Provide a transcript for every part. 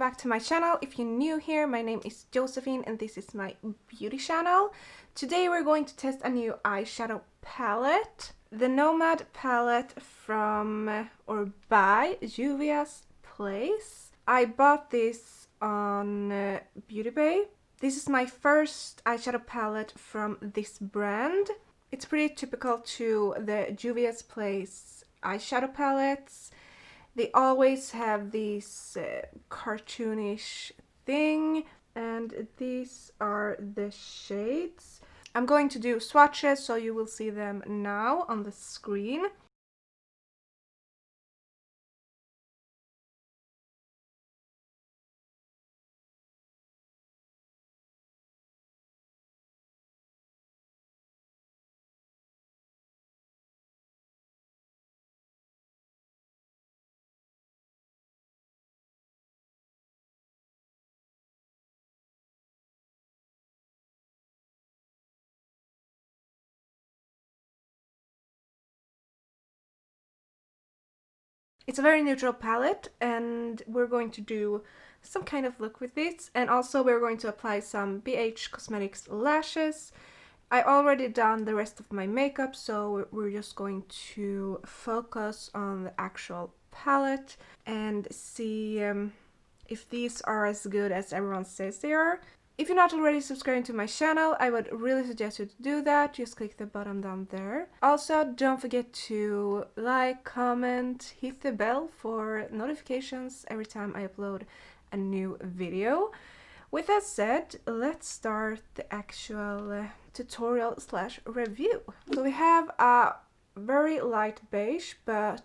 back to my channel. If you're new here, my name is Josephine and this is my beauty channel. Today we're going to test a new eyeshadow palette. The Nomad palette from or by Juvia's Place. I bought this on Beauty Bay. This is my first eyeshadow palette from this brand. It's pretty typical to the Juvia's Place eyeshadow palettes. They always have this cartoonish thing, and these are the shades. I'm going to do swatches, so you will see them now on the screen. It's a very neutral palette and we're going to do some kind of look with it, and also we're going to apply some BH Cosmetics lashes. I already done the rest of my makeup, so we're just going to focus on the actual palette and see if these are as good as everyone says they are. If you're not already subscribed to my channel, I would really suggest you to do that. Just click the button down there. Also, don't forget to like, comment, hit the bell for notifications every time I upload a new video. With that said, let's start the actual tutorial slash review. So we have a very light beige, but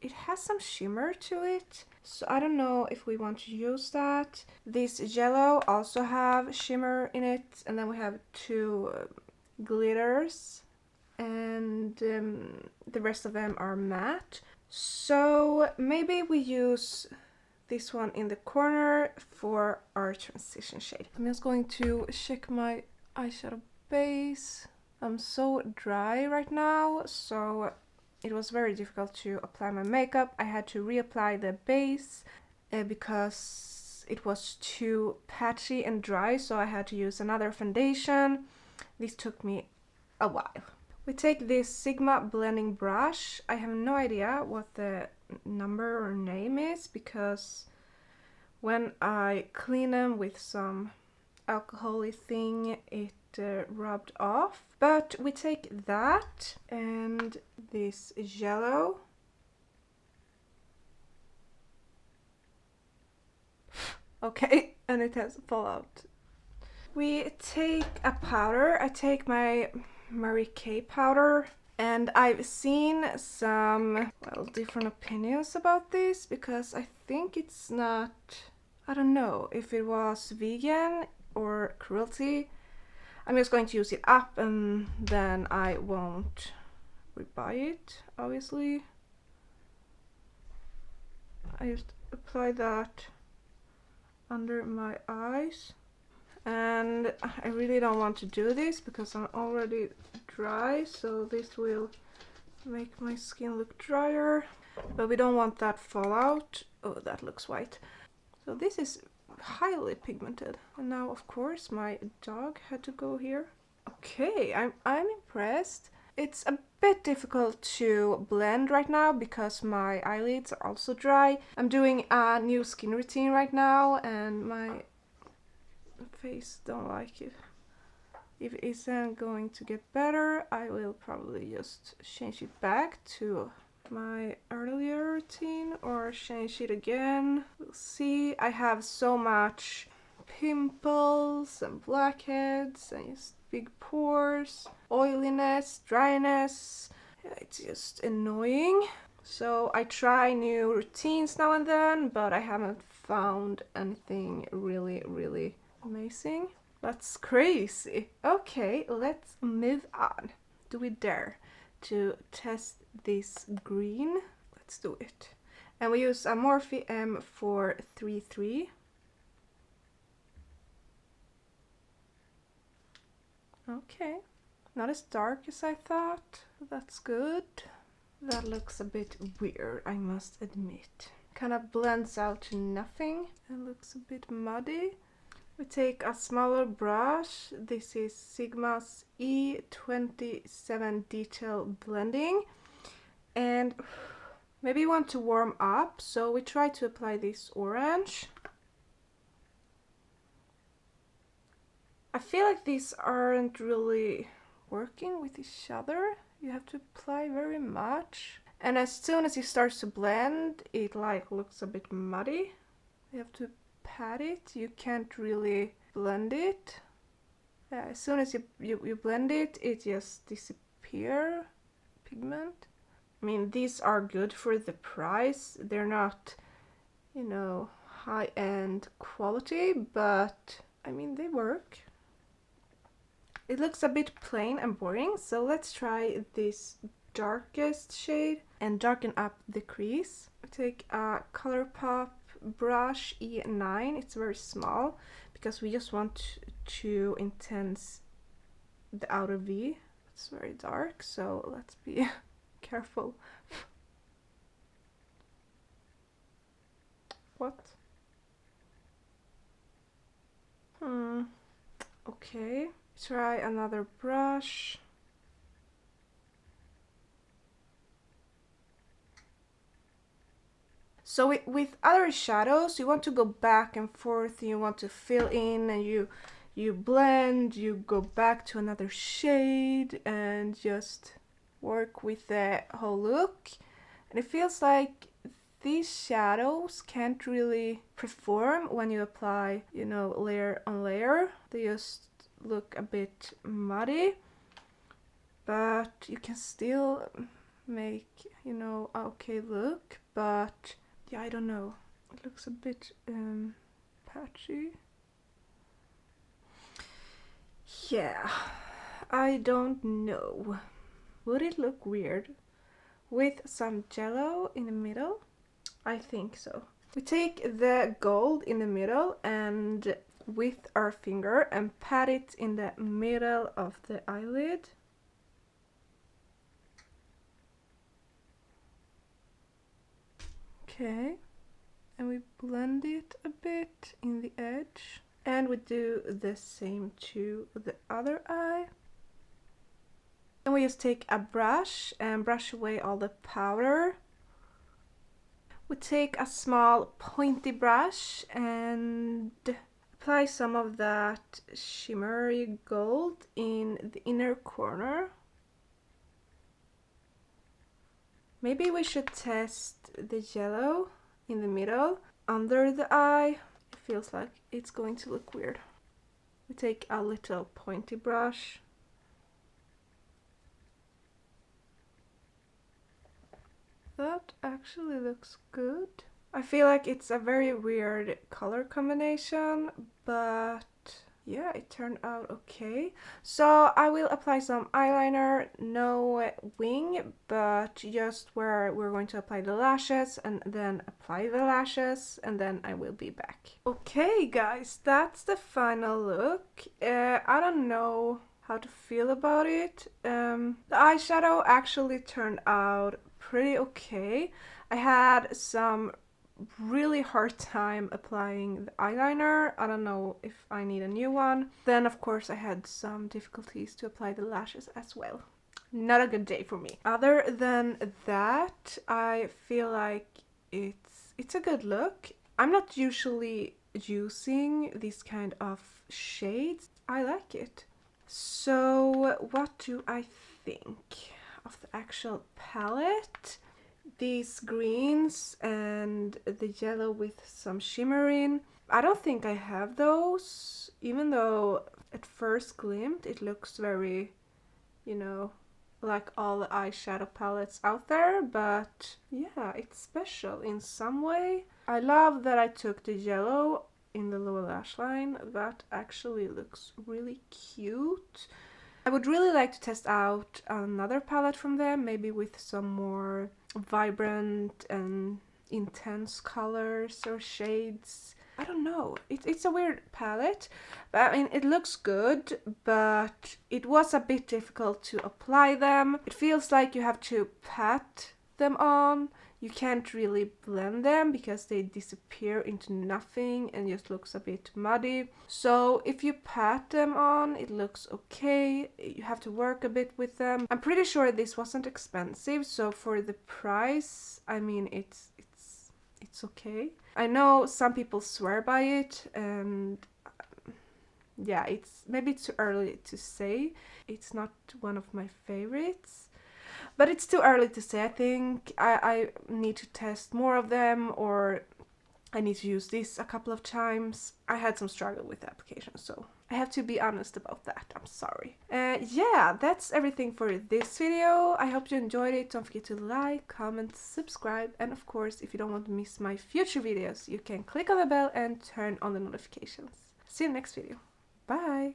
it has some shimmer to it. So I don't know if we want to use that. This yellow also have shimmer in it, and then we have two glitters, and the rest of them are matte. So maybe we use this one in the corner for our transition shade. I'm just going to check my eyeshadow base. I'm so dry right now, so it was very difficult to apply my makeup. I had to reapply the base because it was too patchy and dry, so I had to use another foundation. This took me a while. We take this Sigma blending brush. I have no idea what the number or name is because when I clean them with some alcohol-y thing, it rubbed off. But we take that and this yellow. Okay, and it has fallout. We take a powder. I take my Mary Kay powder, and I've seen some, well, different opinions about this because I think it's not, I don't know if it was vegan or cruelty. I'm just going to use it up and then I won't rebuy it, obviously. I just apply that under my eyes. And I really don't want to do this because I'm already dry, so this will make my skin look drier. But we don't want that fallout. Oh, that looks white. So this is highly pigmented, and now of course my dog had to go here. Okay, I'm impressed. It's a bit difficult to blend right now because my eyelids are also dry. I'm doing a new skin routine right now and my face don't like it. If it isn't going to get better, I will probably just change it back to my earlier routine or change it again. We'll see. I have so much pimples and blackheads and just big pores, oiliness, dryness. It's just annoying. So I try new routines now and then, but I haven't found anything really amazing. That's crazy. Okay, let's move on. Do we dare to test this green? Let's do it. And we use a Morphe M433. Okay, not as dark as I thought. That's good. That looks a bit weird, I must admit. kind of blends out to nothing and looks a bit muddy. We take a smaller brush. This is Sigma's E27 Detail Blending. And maybe you want to warm up, so we try to apply this orange. I feel like these aren't really working with each other. You have to apply very much. And as soon as it starts to blend, it like looks a bit muddy. You have to pat it. You can't really blend it. As soon as you blend it, it just disappears. Pigment. I mean, these are good for the price. They're not, you know, high-end quality, but I mean, they work. It looks a bit plain and boring, so let's try this darkest shade and darken up the crease. We take a ColourPop brush E9. It's very small because we just want to intense the outer V. It's very dark, so let's be careful. What? Okay. Try another brush. So with other shadows, you want to go back and forth, you want to fill in, and you blend, you go back to another shade and just work with the whole look. And it feels like these shadows can't really perform when you apply, you know, layer on layer. They just look a bit muddy, but you can still make, you know, a okay look. But yeah, I don't know, it looks a bit patchy. Yeah, I don't know. Would it look weird with some jello in the middle? I think so. We take the gold in the middle and with our finger and pat it in the middle of the eyelid. Okay, and we blend it a bit in the edge. And we do the same to the other eye. And we just take a brush and brush away all the powder. We take a small pointy brush and apply some of that shimmery gold in the inner corner. Maybe we should test the yellow in the middle under the eye. It feels like it's going to look weird. We take a little pointy brush. That actually looks good. I feel like it's a very weird color combination, but yeah, it turned out okay. So I will apply some eyeliner, no wing, but just where we're going to apply the lashes, and then apply the lashes, and then I will be back. Okay guys, that's the final look. I don't know how to feel about it. The eyeshadow actually turned out pretty okay. I had some really hard time applying the eyeliner. I don't know if I need a new one. Then of course I had some difficulties to apply the lashes as well. Not a good day for me. Other than that, I feel like it's a good look. I'm not usually using these kind of shades. I like it. So what do I think of the actual palette? These greens and the yellow with some shimmer in. I don't think I have those, even though at first glimpse it looks very, you know, like all the eyeshadow palettes out there, but yeah, it's special in some way. I love that I took the yellow in the lower lash line. That actually looks really cute. I would really like to test out another palette from them, maybe with some more vibrant and intense colors or shades. I don't know, it's a weird palette, but I mean, it looks good, but it was a bit difficult to apply them. It feels like you have to pat them on, you can't really blend them because they disappear into nothing and just looks a bit muddy. So if you pat them on, it looks okay. You have to work a bit with them. I'm pretty sure this wasn't expensive, so for the price, I mean, it's okay. I know some people swear by it, and yeah, it's maybe too early to say. It's not one of my favorites. But it's too early to say. I think I need to test more of them, or I need to use this a couple of times. I had some struggle with the application, so I have to be honest about that. I'm sorry. Yeah, that's everything for this video. I hope you enjoyed it. Don't forget to like, comment, subscribe, and of course, if you don't want to miss my future videos, you can click on the bell and turn on the notifications. See you next video. Bye!